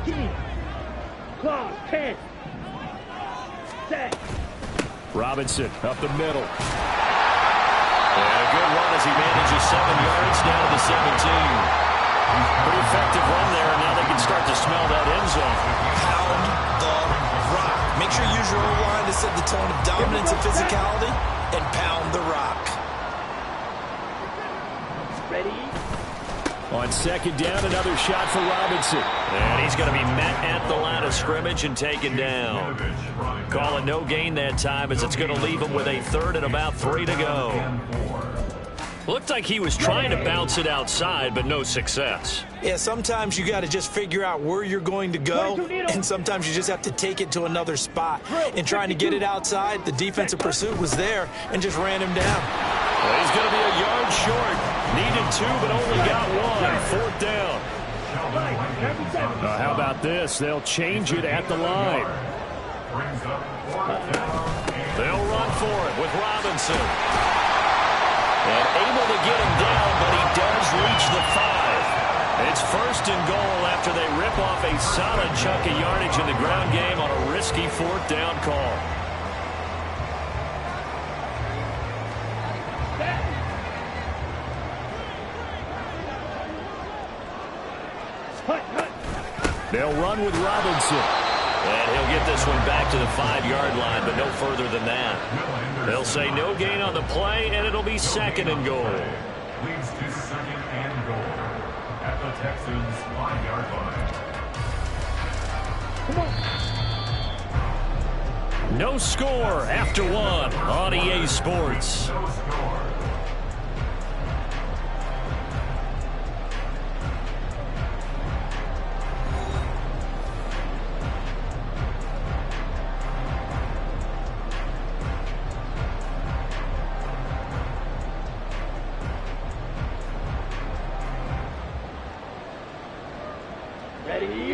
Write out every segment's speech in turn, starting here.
10. Clock 10. Set. Robinson up the middle. And a good run as he manages 7 yards down to the 17. Pretty effective run there, and now they can start to smell that end zone. Pound the rock. Make sure you use your O-line to set the tone of dominance and physicality, and pound the rock. Ready? On second down, another shot for Robinson. And he's going to be met at the line of scrimmage and taken down. Call it no gain that time, as it's going to leave him with a 3rd and about 3 to go. Looked like he was trying to bounce it outside, but no success. Yeah, sometimes you got to just figure out where you're going to go, and sometimes you just have to take it to another spot. And trying to get it outside, the defensive pursuit was there and just ran him down. Well, he's going to be a yard short. Needed 2, but only got 1. 4th down. How about this? They'll change it at the line. They'll run for it with Robinson. And able to get him down, but he does reach the 5. It's 1st and goal after they rip off a solid chunk of yardage in the ground game on a risky 4th down call. They'll run with Robinson. And he'll get this one back to the 5-yard line, but no further than that. They'll say no gain on the play, and it'll be 2nd and goal. Leads to 2nd and goal at the Texans' 5-yard line. No score after 1 on EA Sports. No score.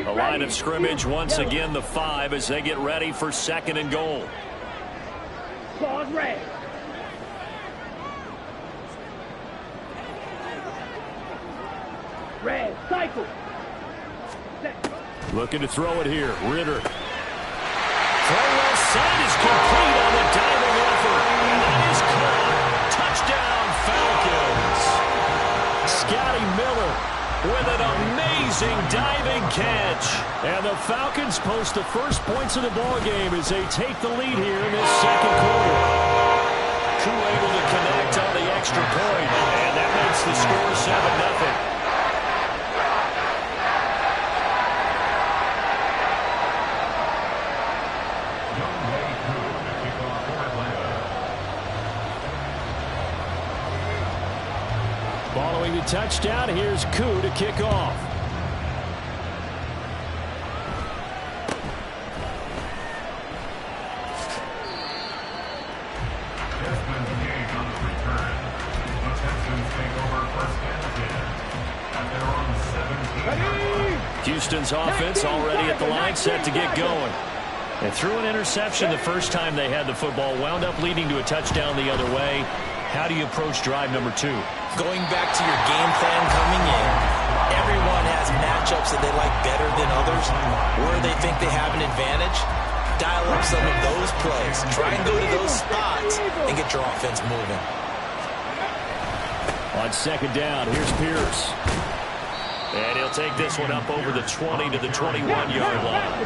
The line of scrimmage once again the 5 as they get ready for 2nd and goal. Pause red. Red, cycle. Looking to throw it here. Ritter. Throw well side is complete on the diving effort. And that is caught. Touchdown Falcons. Scotty Miller with an amazing diving catch. And the Falcons post the first points of the ball game as they take the lead here in this 2nd quarter. Koo able to connect on the extra point, and that makes the score 7-0. Following the touchdown, here's Koo to kick off. Houston's offense already at the line, set to get going. They threw an interception the first time they had the football, wound up leading to a touchdown the other way. How do you approach drive number 2? Going back to your game plan coming in, everyone has matchups that they like better than others, where they think they have an advantage. Dial up some of those plays. Try and go to those spots and get your offense moving. On 2nd down, here's Pierce. And he'll take this one up over the 20 to the 21-yard line.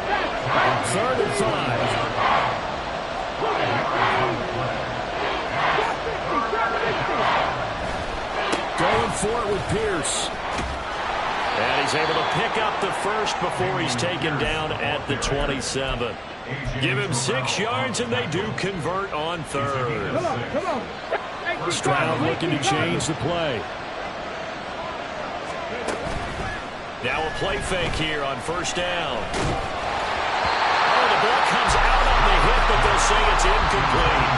3rd and 5. Going for it with Pierce. And he's able to pick up the first before he's taken down at the 27. Give him 6 yards, and they do convert on 3rd. Come on. Stroud looking to change the play. Now a play fake here on 1st down. Oh, the ball comes out on the hit, but they'll say it's incomplete.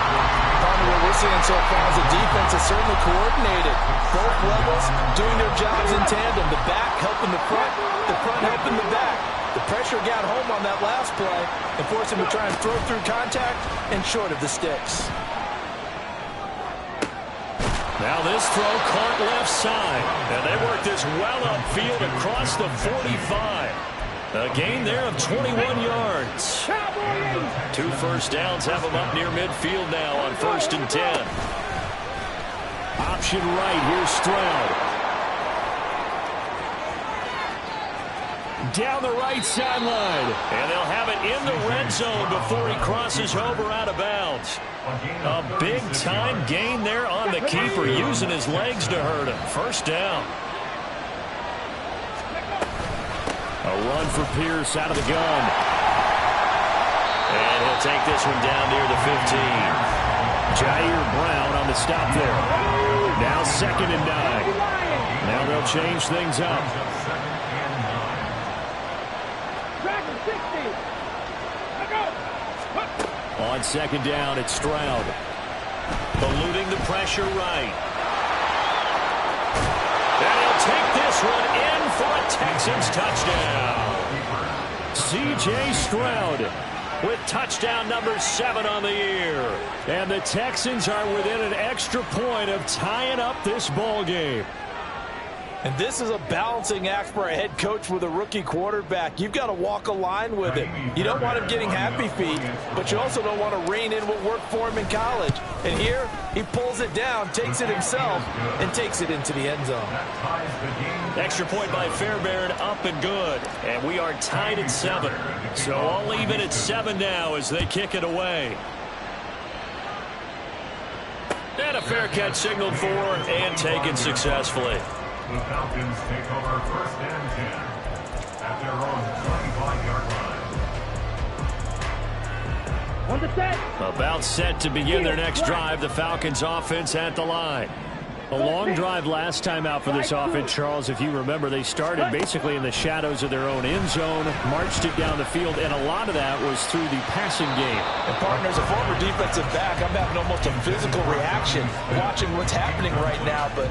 What we're seeing so far is the defense is certainly coordinated. Both levels doing their jobs in tandem. The back helping the front helping the back. The pressure got home on that last play and forced him to try and throw through contact and short of the sticks. Now this throw caught left side. And they work this well upfield across the 45. A gain there of 21 yards. Cowboys. 2 first downs have them up near midfield now on 1st and 10. Option right, here's Stroud. Down the right sideline. And they'll have it in the red zone before he crosses over out of bounds. A big-time gain there on the keeper, using his legs to hurt him. 1st down. A run for Pierce out of the gun. And he'll take this one down near the 15. Jair Brown on the stop there. Now 2nd and 9. Now they'll change things up. On 2nd down, it's Stroud. Eluding the pressure right. And he'll take this one in for a Texans touchdown. C.J. Stroud with touchdown number 7 on the year. And the Texans are within an extra point of tying up this ball game. And this is a balancing act for a head coach with a rookie quarterback. You've got to walk a line with it. You don't want him getting happy feet, but you also don't want to rein in what worked for him in college. And here, he pulls it down, takes it himself, and takes it into the end zone. Extra point by Fairbairn, up and good. And we are tied at 7. So I'll leave it at 7 now as they kick it away. And a fair catch signaled for and taken successfully. The Falcons take over 1st and 10 at their own 25-yard line. On the set. About set to begin their next drive. The Falcons offense at the line. A long drive last time out for this offense, Charles. If you remember, they started basically in the shadows of their own end zone, marched it down the field, and a lot of that was through the passing game. And partners, a former defensive back, I'm having almost a physical reaction watching what's happening right now, but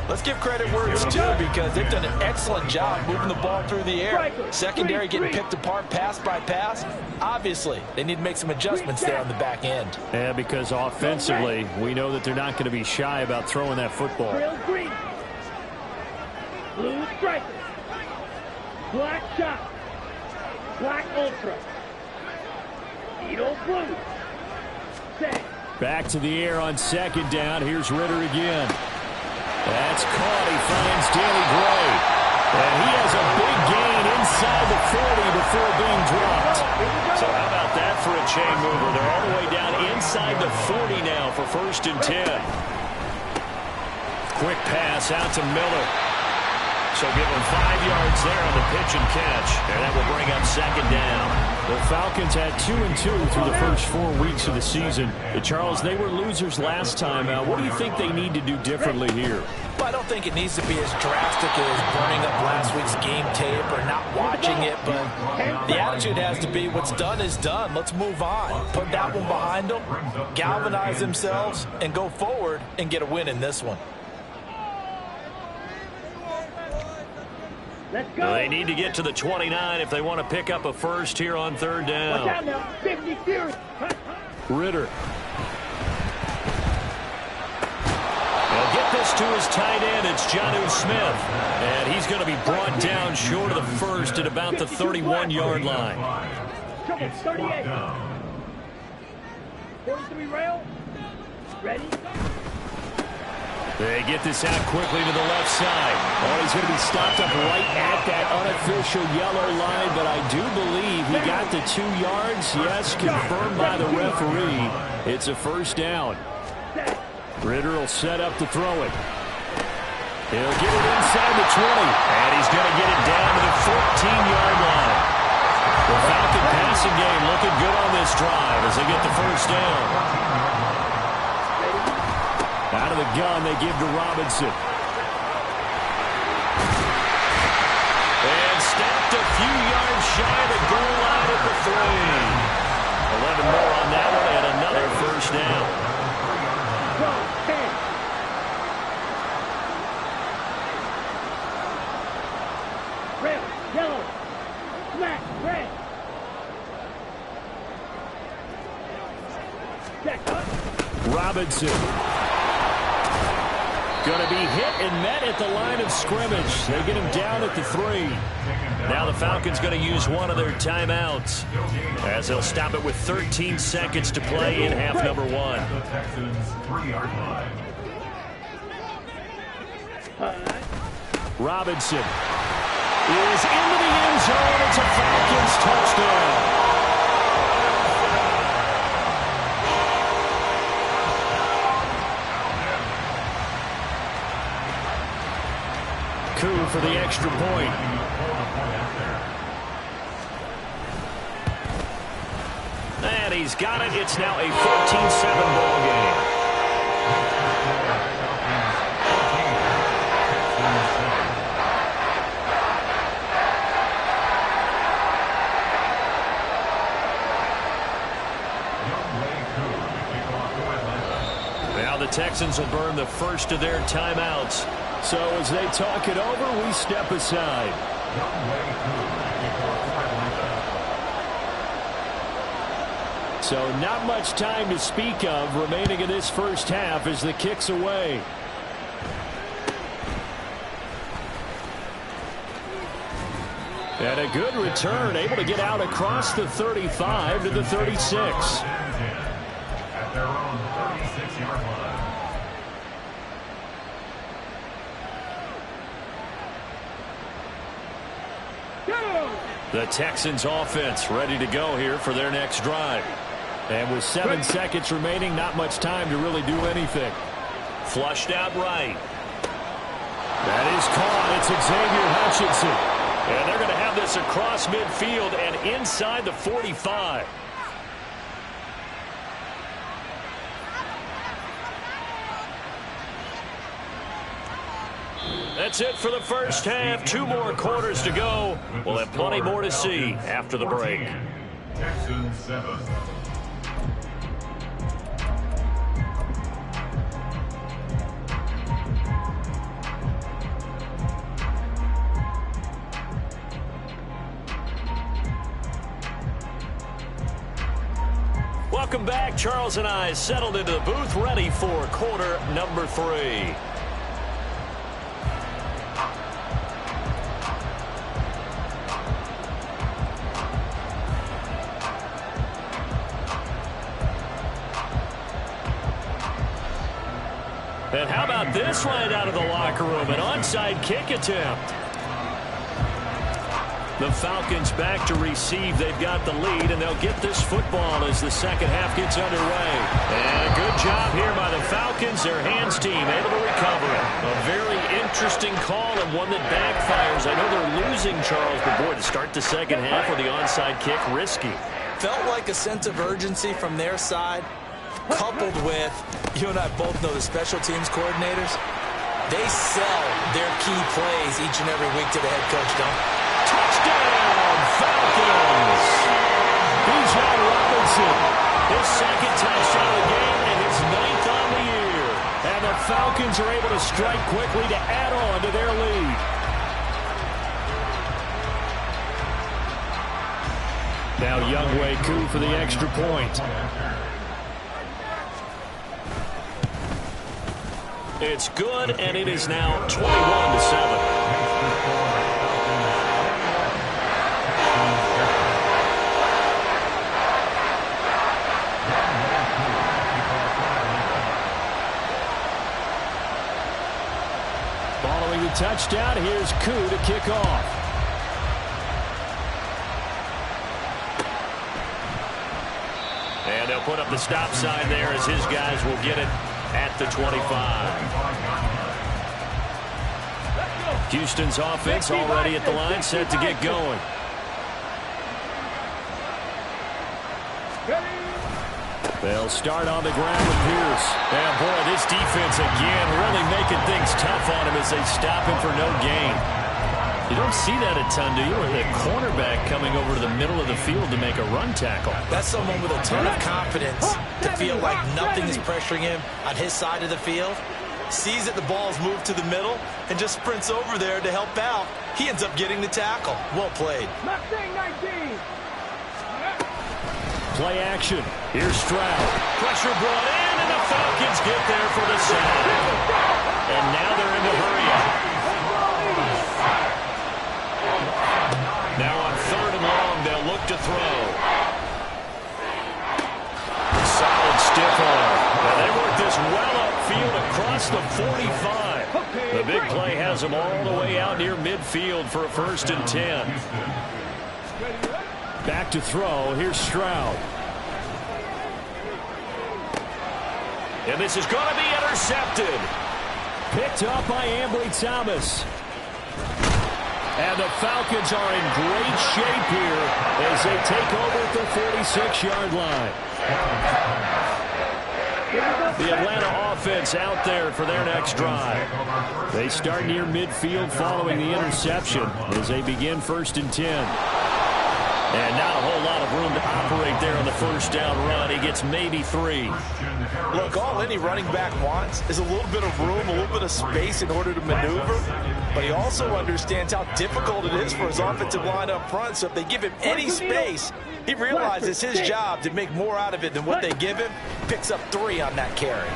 let's give credit where it's due because they've done an excellent job moving the ball through the air. Secondary getting picked apart pass by pass. Obviously, they need to make some adjustments there on the back end. Yeah, because offensively, we know that they're not going to be shy about throwing that football. Real green. Blue striker. Black shot. Black ultra. Beetle blue. Set. Back to the air on 2nd down. Here's Ritter again. That's caught. He finds Danny Gray. And he has a big gain inside the 40 before being dropped. So how about that for a chain mover? They're all the way down inside the 40 now for 1st and 10. Quick pass out to Miller. So give him 5 yards there on the pitch and catch. And that will bring up 2nd down. The Falcons had 2-2 through the first 4 weeks of the season. Charles, they were losers last time. What do you think they need to do differently here? Well, I don't think it needs to be as drastic as burning up last week's game tape or not watching it, but the attitude has to be what's done is done. Let's move on. Put that one behind them, galvanize themselves, and go forward and get a win in this one. Let's go. They need to get to the 29 if they want to pick up a first here on 3rd down. Watch out now. 50 Fury. Ritter. They'll get this to his tight end. It's Jonnu Smith. And he's going to be brought down short of the first at about the 31-yard line. Come on, 38. 43 rail. Ready? They get this out quickly to the left side. Oh, he's going to be stopped up right at that unofficial yellow line, but I do believe he got the 2 yards. Yes, confirmed by the referee. It's a 1st down. Ritter will set up to throw it. He'll get it inside the 20. And he's going to get it down to the 14-yard line. The Falcon passing game looking good on this drive as they get the 1st down. Out of the gun, they give to Robinson. And stopped a few yards shy of the goal line at the 3. 11 more on that one and another 1st down. Red, yellow, black, red. Check up. Robinson. Going to be hit and met at the line of scrimmage. They get him down at the 3. Now the Falcons going to use one of their timeouts as they'll stop it with 13 seconds to play in half number 1. The Texans 3-yard line. Robinson is into the end zone. It's a Falcons touchdown. Coup for the extra point. And he's got it. It's now a 14-7 ball game. Now the Texans will burn the first of their timeouts. So as they talk it over, we step aside. So not much time to speak of remaining in this first half as the kick's away. And a good return, able to get out across the 35 to the 36. At their own 36-yard line. The Texans offense ready to go here for their next drive. And with 7 seconds remaining, not much time to really do anything. Flushed out right. That is caught. It's Xavier Hutchinson. And they're going to have this across midfield and inside the 45. That's it for the first half. 2 more quarters to go. We'll have plenty more to see after the break. Texans 7. Welcome back. Charles and I settled into the booth, ready for quarter number 3. And how about this right out of the locker room? An onside kick attempt. The Falcons back to receive. They've got the lead, and they'll get this football as the second half gets underway. And a good job here by the Falcons. Their hands team able to recover it. A very interesting call and one that backfires. I know they're losing, Charles, but boy, to start the second half with the onside kick, risky. Felt like a sense of urgency from their side, coupled with, you and I both know the special teams coordinators, they sell their key plays each and every week to the head coach, don't they? Touchdown, Falcons! Bijan Robinson. His second touchdown of the game and his 9th on the year. And the Falcons are able to strike quickly to add on to their lead. Now Wk4 for the extra point. It's good, and it is now 21-7. Following the touchdown, here's Koo to kick off. And they'll put up the stop sign there as his guys will get it at the 25. Houston's offense already at the line, set to get going. They'll start on the ground with Pierce. And boy, this defense again really making things tough on him as they stop him for no gain. You don't see that a ton, do you? Or the cornerback coming over to the middle of the field to make a run tackle. That's someone with a ton of confidence to feel like nothing is pressuring him on his side of the field. Sees that the ball's moved to the middle and just sprints over there to help out. He ends up getting the tackle. Well played. Play action. Here's Stroud. Pressure brought in, and the Falcons get there for the sack. And now they're in the hurry-up. Now on 3rd and long, they'll look to throw. Solid stiff arm. And they work this well upfield across the 45. The big play has them all the way out near midfield for a 1st and 10. Back to throw. Here's Stroud. And this is going to be intercepted. Picked up by Ambry Thomas. And the Falcons are in great shape here as they take over at the 46-yard line. The Atlanta offense out there for their next drive. They start near midfield following the interception as they begin 1st and 10. And not a whole lot of room to operate there on the 1st down run. He gets maybe 3. Look, all any running back wants is a little bit of room, a little bit of space in order to maneuver. But he also understands how difficult it is for his offensive line up front. So if they give him any space, he realizes it's his job to make more out of it than what they give him. Picks up 3 on that carry.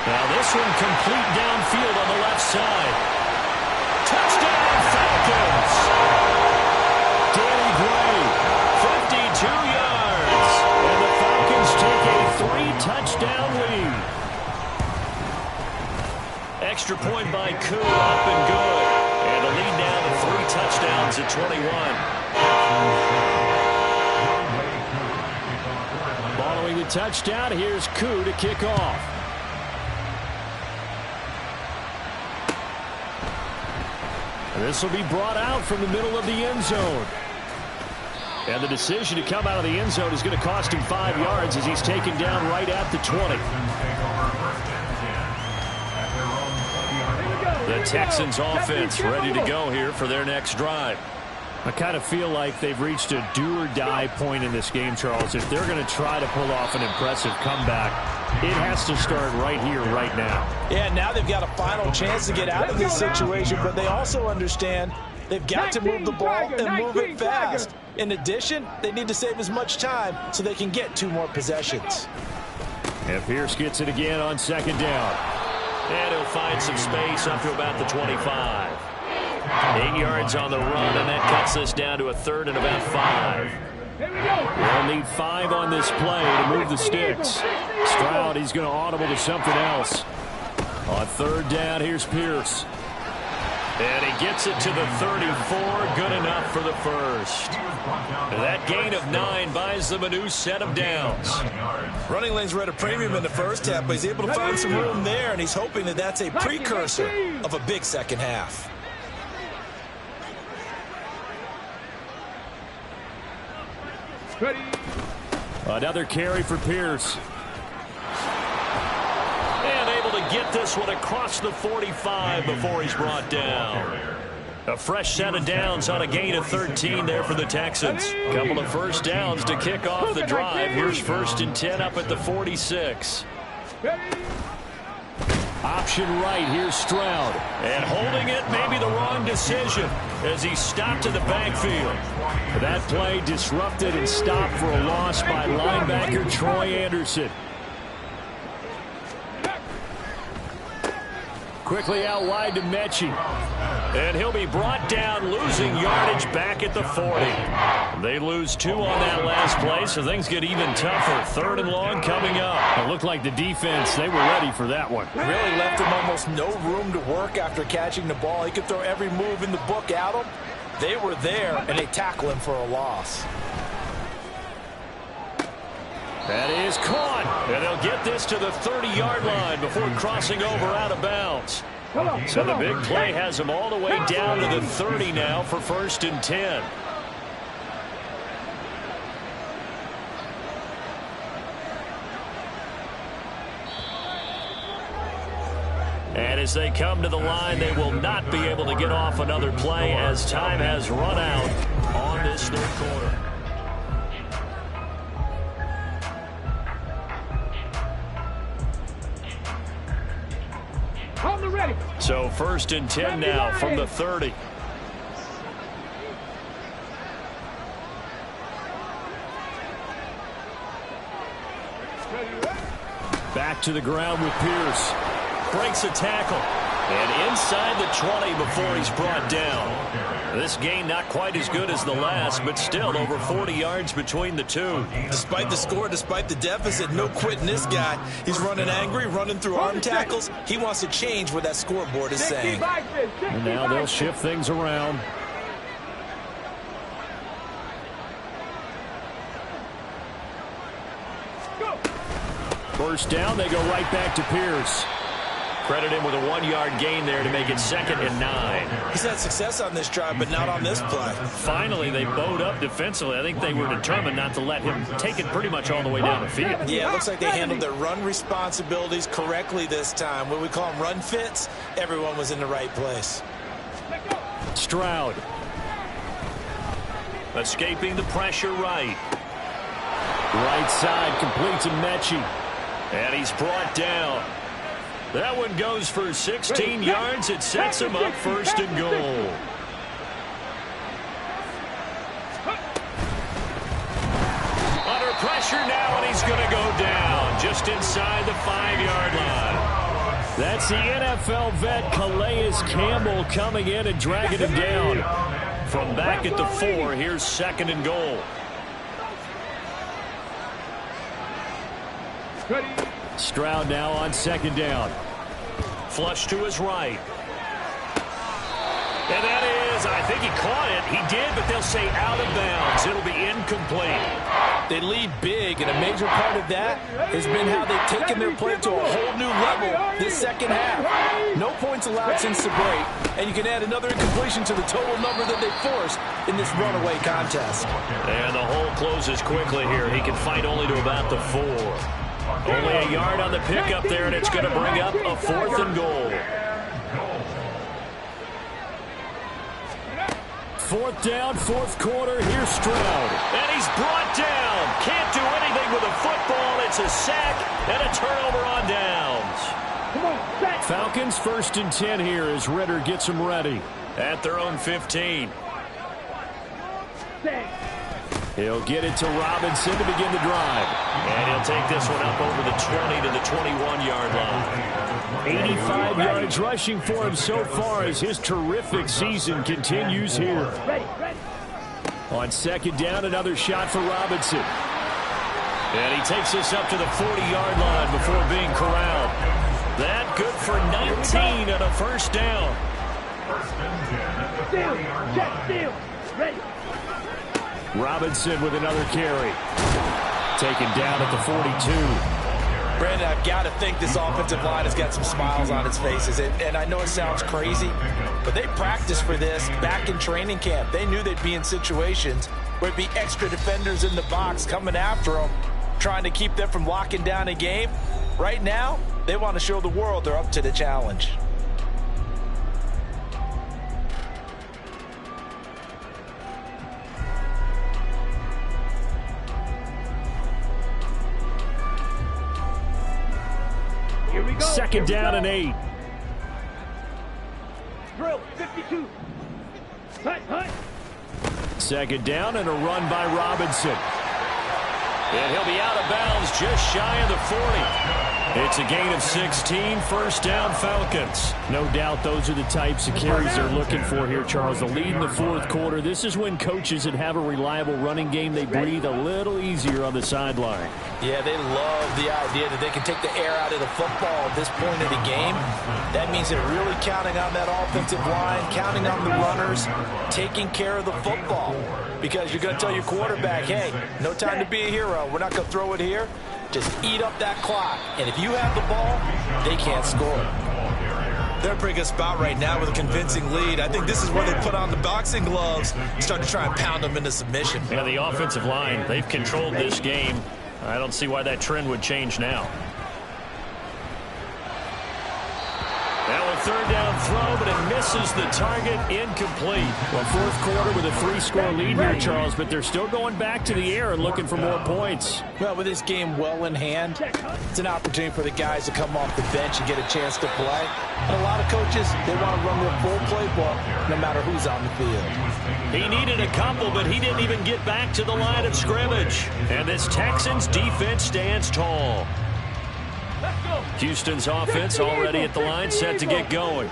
Now this one complete downfield on the left side. Touchdown Falcons! Danny Gray, 52 yards. And the Falcons take a 3-touchdown lead. Extra point by Koo, up and good. And the lead down to 3 touchdowns at 21. Following the touchdown, here's Koo to kick off. This will be brought out from the middle of the end zone. And the decision to come out of the end zone is going to cost him 5 yards as he's taken down right at the 20. The Texans offense ready to go here for their next drive. I kind of feel like they've reached a do-or-die point in this game, Charles. If they're going to try to pull off an impressive comeback, it has to start right here, right now. Yeah, now they've got a final chance to get out of this situation, but they also understand they've got to move the ball and move it fast. In addition, they need to save as much time so they can get 2 more possessions. And Pierce gets it again on 2nd down. And he'll find some space up to about the 25. 8 yards on the run, and that cuts this down to a 3rd and about 5. They'll need 5 on this play to move the sticks. Stroud, he's going to audible to something else. On 3rd down, here's Pierce. And he gets it to the 34, good enough for the 1st. That gain of 9 buys them a new set of downs. Running lanes were at a premium in the first half, but he's able to find some room there, and he's hoping that that's a precursor of a big second half. Another carry for Pierce. And able to get this one across the 45 before he's brought down. A fresh set of downs on a gain of 13 there for the Texans. Couple of 1st downs to kick off the drive. Here's 1st and 10 up at the 46. Option right, here's Stroud. And holding it may be the wrong decision as he stopped in the backfield. That play disrupted and stopped for a loss by linebacker Troy Anderson. Quickly out wide to Mechie. And he'll be brought down, losing yardage back at the 40. They lose 2 on that last play, so things get even tougher. 3rd and long coming up. It looked like the defense, they were ready for that one. Really left him almost no room to work after catching the ball. He could throw every move in the book at him. They were there, and they tackle him for a loss. That is caught. And they'll get this to the 30-yard line before crossing over out of bounds. So the big play has them all the way down to the 30 now for 1st and 10. And as they come to the line, they will not be able to get off another play as time has run out on this 3rd quarter. So 1st and 10 now from the 30. Back to the ground with Pierce. breaks a tackle. And inside the 20 before he's brought down. This gain not quite as good as the last, but still over 40 yards between the two. Despite the score, despite the deficit, no quitting this guy. He's running angry, running through arm tackles. He wants to change what that scoreboard is saying. And now they'll shift things around. First down, they go right back to Pierce. Credit him with a 1-yard gain there to make it 2nd and 9. He's had success on this drive, but not on this play. Finally, they bowed up defensively. I think they were determined not to let him take it pretty much all the way down the field. Yeah, it looks like they handled their run responsibilities correctly this time. When we call them run fits, everyone was in the right place. Stroud. Escaping the pressure right. Right side, complete to Mechie. And he's brought down. That one goes for 16 yards. It sets him up 1st and goal. Under pressure now, and he's going to go down just inside the 5-yard line. That's the NFL vet Calais Campbell coming in and dragging him down. From back at the 4, here's 2nd and goal. Stroud now on 2nd down. Flush to his right. And that is, I think he caught it. He did, but they'll say out of bounds. It'll be incomplete. They lead big, and a major part of that has been how they've taken their play to a whole new level this second half. No points allowed since the break, and you can add another incompletion to the total number that they forced in this runaway contest. And the hole closes quickly here. He can fight only to about the 4. Only a yard on the pickup there, and it's going to bring up a 4th and goal. 4th down, 4th quarter. Here's Stroud. And he's brought down. Can't do anything with a football. It's a sack and a turnover on downs. Falcons 1st and 10 here as Ritter gets them ready. At their own 15. He'll get it to Robinson to begin the drive. And he'll take this one up over the 20 to the 21-yard line. 85 yards rushing for him so far as his terrific season continues here. On 2nd down, another shot for Robinson. And he takes this up to the 40-yard line before being corralled. That good for 19 and a 1st down. Steal. Ready. Robinson with another carry. Taken down at the 42. Brandon, I've got to think this offensive line has got some smiles on its faces. And I know it sounds crazy, but they practiced for this back in training camp. They knew they'd be in situations where it'd be extra defenders in the box coming after them, trying to keep them from locking down a game. Right now, they want to show the world they're up to the challenge. Here we go. 2nd down and 8. Drill 52. Hut. 2nd down and a run by Robinson. And he'll be out of bounds just shy of the 40. It's a gain of 16, 1st down Falcons. No doubt those are the types of carries they're looking for here, Charles. The lead in the 4th quarter. This is when coaches that have a reliable running game, they breathe a little easier on the sideline. Yeah, they love the idea that they can take the air out of the football at this point of the game. That means they're really counting on that offensive line, counting on the runners, taking care of the football. Because you're going to tell your quarterback, hey, no time to be a hero. We're not going to throw it here. Just eat up that clock. And if you have the ball, they can't score. They're in a pretty good spot right now with a convincing lead. I think this is where they put on the boxing gloves, start to try and pound them into submission. And the offensive line, they've controlled this game. I don't see why that trend would change now. Now a 3rd down throw, but it misses the target, incomplete. Well, 4th quarter with a 3-score lead here, Charles, but they're still going back to the air and looking for more points. Well, with this game well in hand, it's an opportunity for the guys to come off the bench and get a chance to play. And a lot of coaches, they want to run their full playbook no matter who's on the field. He needed a couple, but he didn't even get back to the line of scrimmage. And this Texans defense stands tall. Let's go. Houston's offense already at the line, set to get going.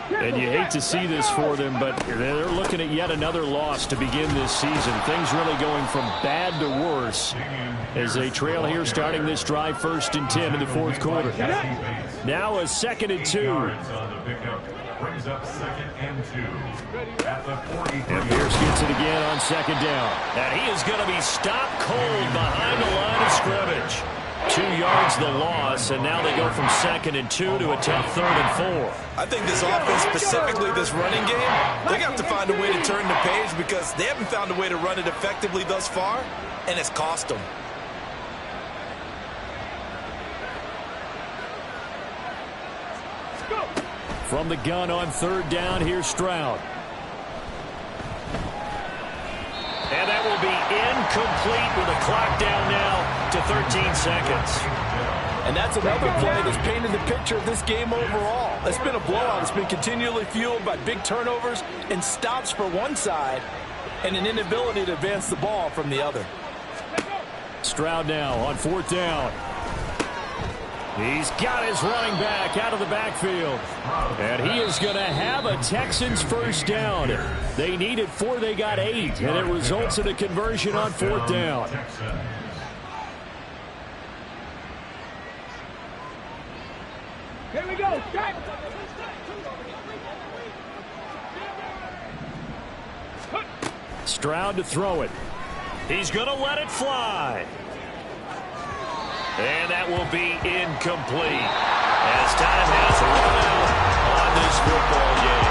And you hate to see this for them, but they're looking at yet another loss to begin this season. Things really going from bad to worse as they trail here starting this drive 1st and 10 in the 4th quarter. Now a 2nd and 2. Brings up 2nd and 2 at the 43. And Pierce gets it again on 2nd down. And he is going to be stopped cold behind the line of scrimmage. 2 yards the loss, and now they go from 2nd and 2 to a tough 3rd and 4. I think this offense, specifically this running game, they got to find a way to turn the page because they haven't found a way to run it effectively thus far, and it's cost them. From the gun on 3rd down, here's Stroud. And that will be incomplete with the clock down now to 13 seconds. And that's another play that's painted the picture of this game overall. It's been a blowout. It's been continually fueled by big turnovers and stops for one side and an inability to advance the ball from the other. Stroud now on 4th down. He's got his running back out of the backfield. And he is going to have a Texans 1st down. They needed 4, they got 8. And it results in a conversion on 4th down. Here we go. Start. Stroud to throw it. He's going to let it fly. And that will be incomplete as time has run out on this football game.